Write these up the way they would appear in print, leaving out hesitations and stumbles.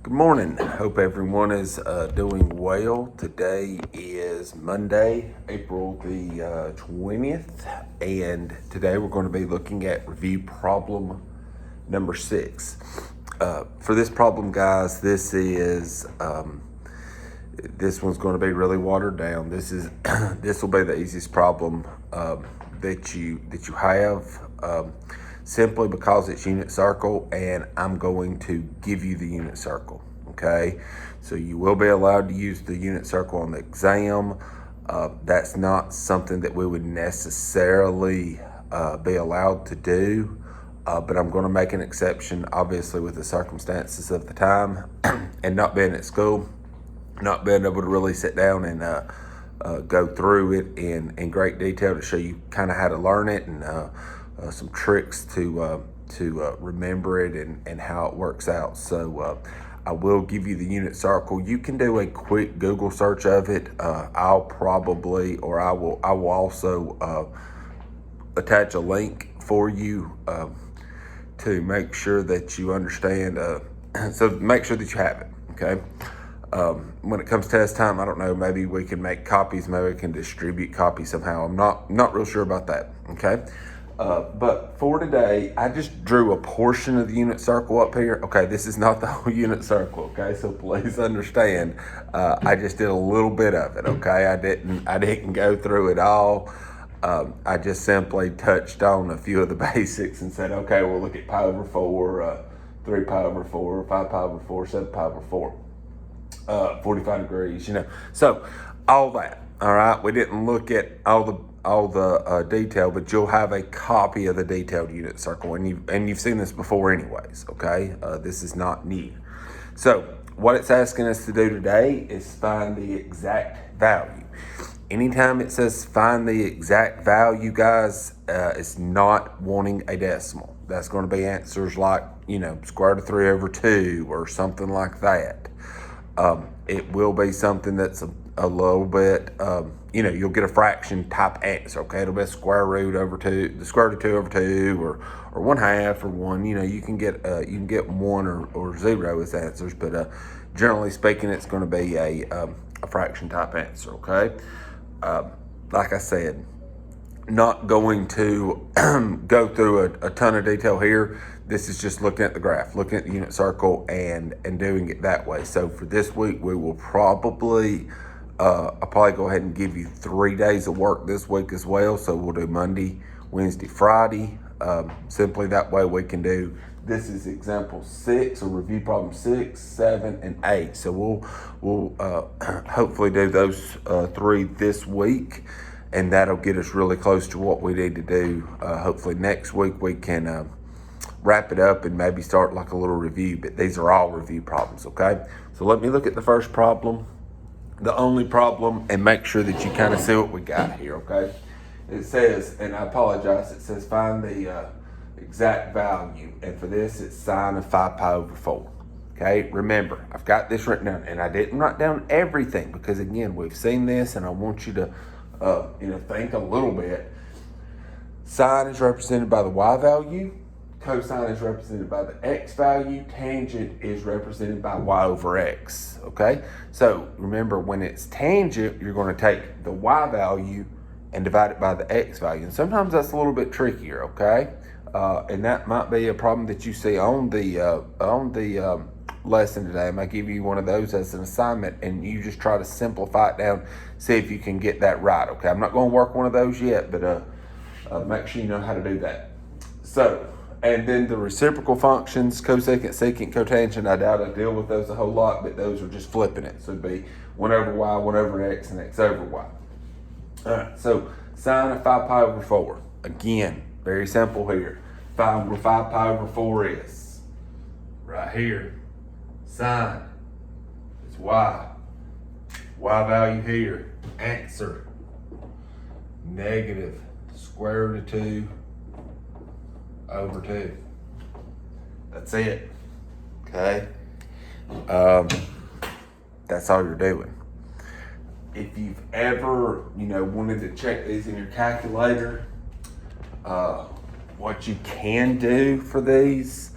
Good morning. Hope everyone is doing well. Today is Monday, April the 20th, and today we're going to be looking at review problem number 6. For this problem, guys, this one's going to be really watered down. This will be the easiest problem that you have. Simply because it's unit circle, and I'm going to give you the unit circle, okay? So you will be allowed to use the unit circle on the exam. That's not something that we would necessarily be allowed to do, but I'm going to make an exception, obviously, with the circumstances of the time and not being at school, not being able to really sit down and go through it in great detail to show you kind of how to learn it and some tricks to remember it and how it works out. So I will give you the unit circle. You can do a quick Google search of it. I will also attach a link for you to make sure that you understand. So make sure that you have it. Okay. When it comes test time, I don't know, maybe we can make copies, maybe we can distribute copies somehow. I'm not real sure about that, okay? But for today, I just drew a portion of the unit circle up here. Okay, this is not the whole unit circle, okay? So please understand, I just did a little bit of it, okay? I didn't go through it all. I just simply touched on a few of the basics and said, okay, we'll look at pi over 4, 3 pi over 4, 5 pi over 4, 7 pi over 4. 45 degrees, so all that. All right, we didn't look at all the detail, but you'll have a copy of the detailed unit circle, and you've seen this before anyways. Okay, this is not new. So what it's asking us to do today is find the exact value. Anytime it says find the exact value, guys, it's not wanting a decimal. That's going to be answers like square root of 3 over 2 or something like that. It will be something that's a little bit, you'll get a fraction type answer, okay? It'll be square root over 2, the square root of 2 over 2, or 1/2 or 1. You can get 1 or 0 as answers, but generally speaking, it's going to be a fraction type answer, okay? Like I said, not going to go through a ton of detail here. This is just looking at the graph, looking at the unit circle and doing it that way. So for this week, we will probably, I'll probably go ahead and give you 3 days of work this week as well. So we'll do Monday, Wednesday, Friday. Simply that way we can do, this is example 6 or review problem 6, 7, and 8. So we'll hopefully do those 3 this week. And that'll get us really close to what we need to do. Hopefully next week we can wrap it up and maybe start like a little review, but these are all review problems, okay? So let me look at the first problem, the only problem, and make sure that you kind of see what we got here, okay? It says, and I apologize, it says find the exact value, and for this it's sine of 5 pi over 4. Okay, remember, I've got this written down, and I didn't write down everything because again, we've seen this, and I want you to think a little bit. Sine is represented by the y value. Cosine is represented by the x value. Tangent is represented by y over x. Okay? So remember, when it's tangent, you're going to take the y value and divide it by the x value. And sometimes that's a little bit trickier, okay? And that might be a problem that you see on the lesson today. I might give you one of those as an assignment, and you just try to simplify it down, see if you can get that right, okay? I'm not going to work one of those yet, but make sure you know how to do that. So, and then the reciprocal functions, cosecant, secant, cotangent, I doubt I deal with those a whole lot, but those are just flipping it. So it'd be 1 over y, 1 over x, and x over y. All right, so sine of 5 pi over 4. Again, very simple here. Find where 5 pi over 4 is. Right here. Sine is y. Y value here. Answer. Negative square root of 2 over 2. That's it. Okay. That's all you're doing. If you've ever, wanted to check these in your calculator, what you can do for these,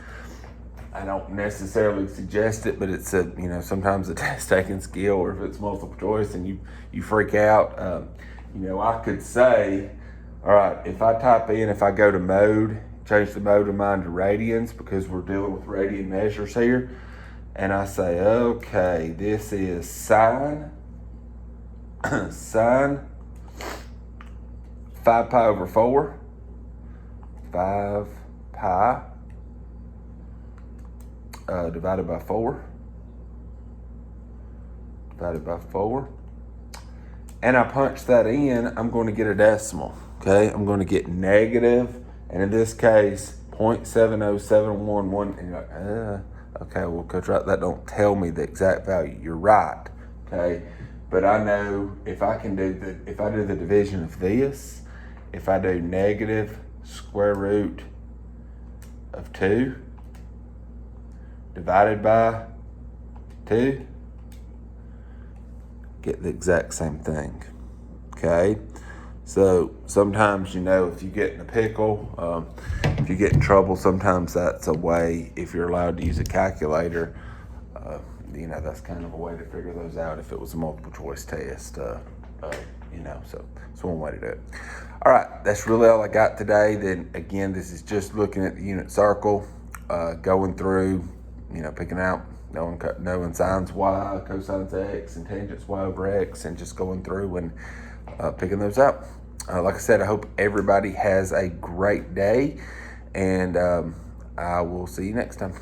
I don't necessarily suggest it, but it's a, you know, sometimes a test taking skill, or if it's multiple choice and you freak out, you know, I could say, all right, if I type in, if I go to mode, change the mode of mine to radians, because we're dealing with radian measures here, and I say, okay, this is sine 5 pi over 4, 5 pi divided by 4, and I punch that in, I'm going to get a decimal, okay? I'm going to get negative, and in this case, 0.70711, and you're like, okay, well, Coach Wright, that don't tell me the exact value. You're right, okay? But I know if I do the division of this, if I do negative square root of 2 divided by 2, get the exact same thing, okay? So sometimes, you know, if you get in a pickle, if you get in trouble, sometimes that's a way, if you're allowed to use a calculator, you know, that's kind of a way to figure those out if it was a multiple choice test, you know, so it's one way to do it. All right, that's really all I got today. Then again, this is just looking at the unit circle, going through, you know, picking out, knowing sines y, cosines x, and tangents y over x, and just going through and picking those out. Like I said, I hope everybody has a great day, and I will see you next time.